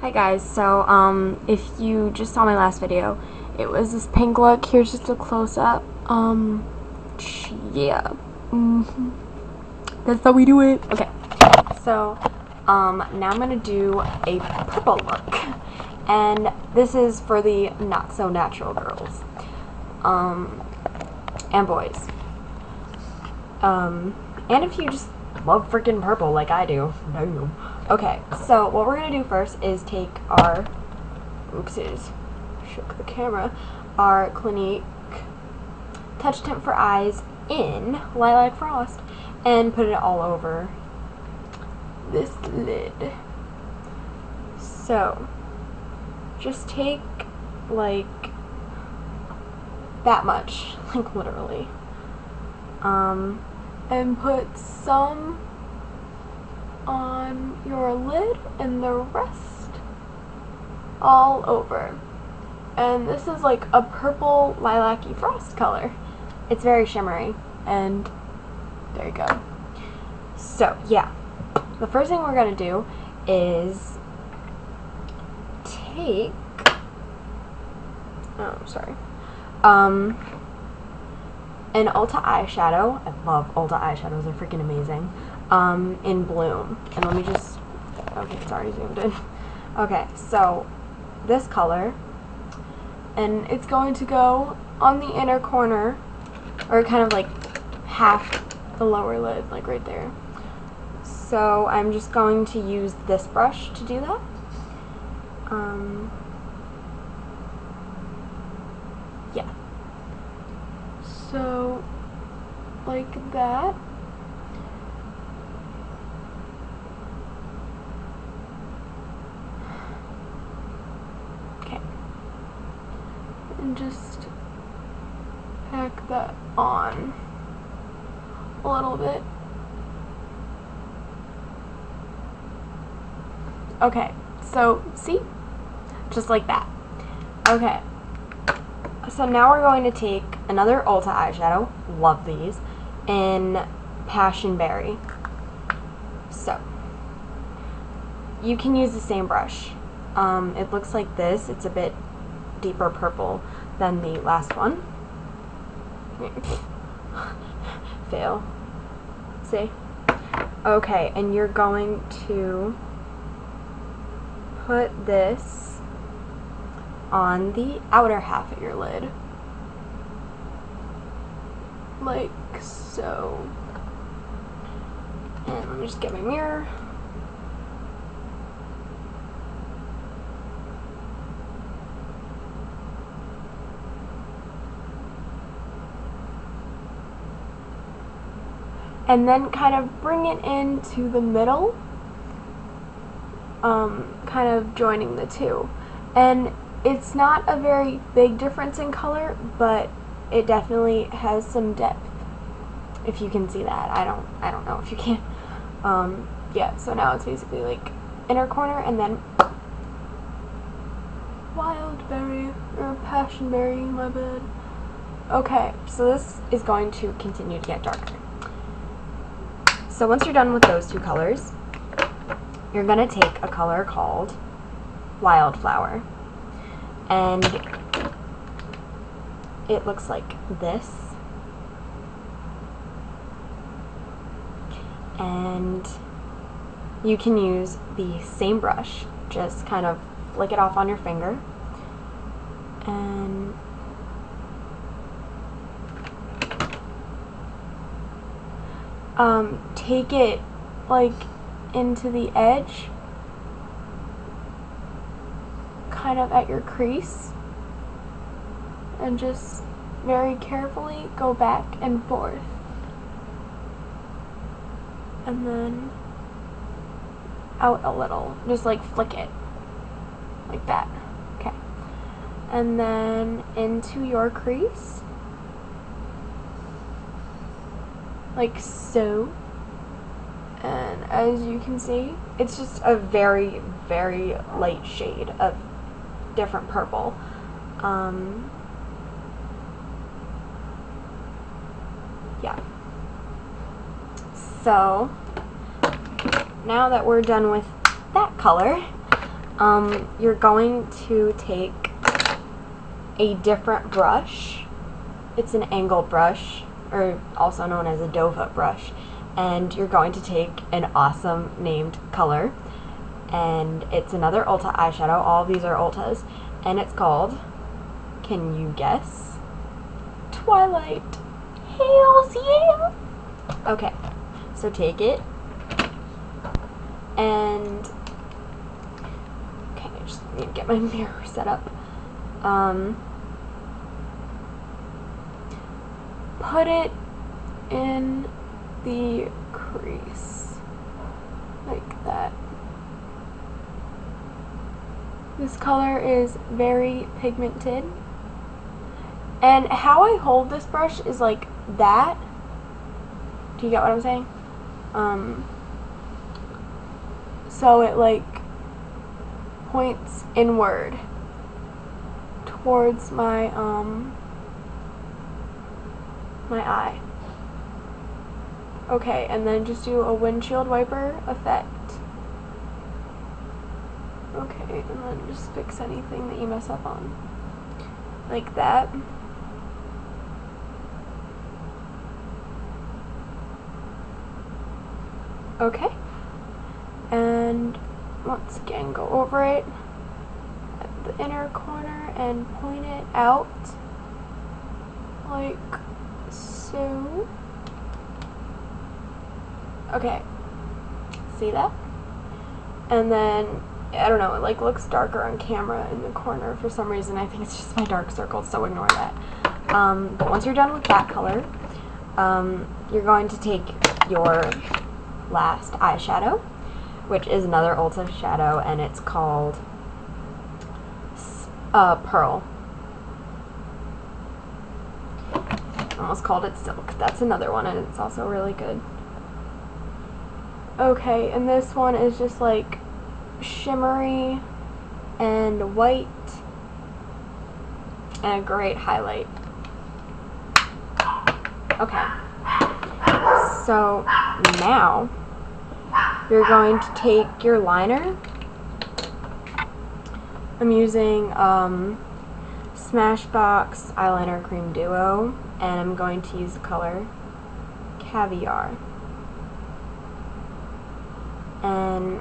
Hi guys, so if you just saw my last video, it was this pink look. Here's just a close-up. Yeah. That's how we do it. Okay, so now I'm gonna do a purple look, and this is for the not so natural girls and boys, and if you just love freaking purple like I do. Okay, so what we're gonna do first is take our, oopsies, shook the camera, our Clinique Touch Tint for Eyes in Lilac Frost and put it all over this lid. So just take like that much, like literally, and put some on your lid and the rest all over. And this is like a purple lilac-y frost color. It's very shimmery, and there you go. So yeah, the first thing we're gonna do is take an Ulta eyeshadow. I love Ulta eyeshadows, they're freaking amazing. In Bloom. And let me just, okay, it's already zoomed in. Okay, so this color, and it's going to go on the inner corner, or kind of like half the lower lid, like right there. So I'm just going to use this brush to do that. Yeah. So, like that. Okay. And just pack that on a little bit. Okay, so see? Just like that. Okay. So now we're going to take another Ulta eyeshadow, love these, in Passionberry. So, you can use the same brush. It looks like this. It's a bit deeper purple than the last one. Fail. See? Okay, and you're going to put this on the outer half of your lid, like so. And let me just get my mirror. And then kind of bring it into the middle, kind of joining the two. And it's not a very big difference in color, but it definitely has some depth, if you can see that. I don't know if you can. Yeah, so now it's basically like inner corner and then wildberry, or passionberry, my bad. Okay, so this is going to continue to get darker. So once you're done with those two colors, you're gonna take a color called Wildflower. And it looks like this. And you can use the same brush, just kind of flick it off on your finger. And take it like into the edge, kind of at your crease, and just very carefully go back and forth, and then out a little, just like flick it like that. Okay, and then into your crease, like so. And as you can see, it's just a very, very light shade of different purple. Yeah. So now that we're done with that color, you're going to take a different brush. It's an angled brush, or also known as a doe foot brush, and you're going to take an awesome named color, and it's another Ulta eyeshadow. All of these are Ultas, and it's called, can you guess? Twilight. Hells yeah! Okay, so take it, and okay, I just need to get my mirror set up. Put it in the crease, like that. This color is very pigmented, and how I hold this brush is like that. Do you get what I'm saying? So it like points inward towards my my eye. Okay, and then just do a windshield wiper effect. Okay, and then just fix anything that you mess up on. Like that. Okay. And once again, go over it at the inner corner and point it out like so. Okay, see that? And then, I don't know, it like looks darker on camera in the corner for some reason. I think it's just my dark circles, so ignore that. But once you're done with that color, you're going to take your last eyeshadow, which is another Ulta shadow, and it's called Pearl. Almost called it Silk. That's another one, and it's also really good. Okay, and this one is just like shimmery and white and a great highlight. Okay, so now you're going to take your liner. I'm using Smashbox Eyeliner Cream Duo, and I'm going to use the color Caviar. And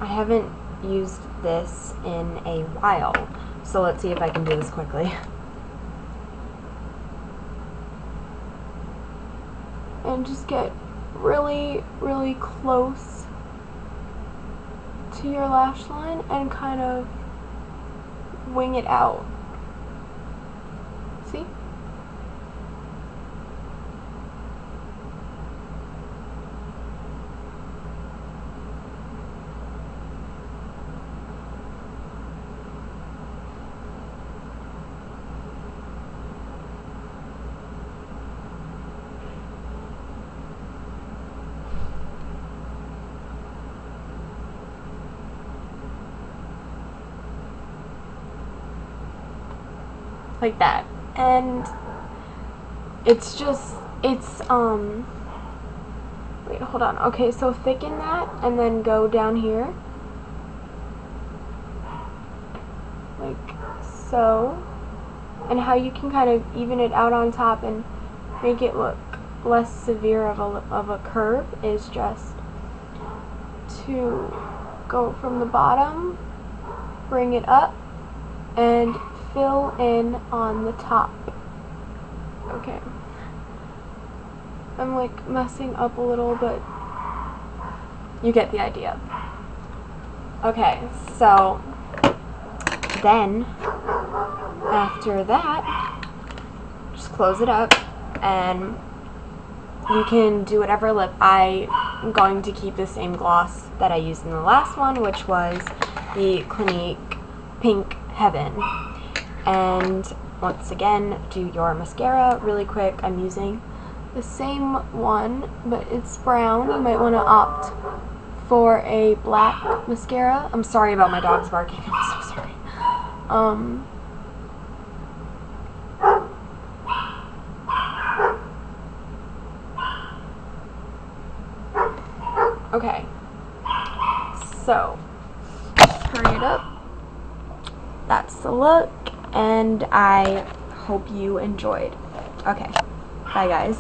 I haven't used this in a while, so let's see if I can do this quickly. And just get really, really close to your lash line and kind of wing it out. See? Like that. And it's just, it's wait, hold on. Okay, so thicken that and then go down here like so, and how you can kind of even it out on top and make it look less severe of a curve is just to go from the bottom, bring it up, and fill in on the top. Okay. I'm like messing up a little, but you get the idea. Okay, so then after that, just close it up and you can do whatever lip. I'm going to keep the same gloss that I used in the last one, which was the Clinique Pink Heaven. And once again, do your mascara really quick. I'm using the same one, but it's brown. You might want to opt for a black mascara. I'm sorry about my dogs barking. I'm so sorry. Okay. So, hurry it up. That's the look, and I hope you enjoyed. Okay, bye guys.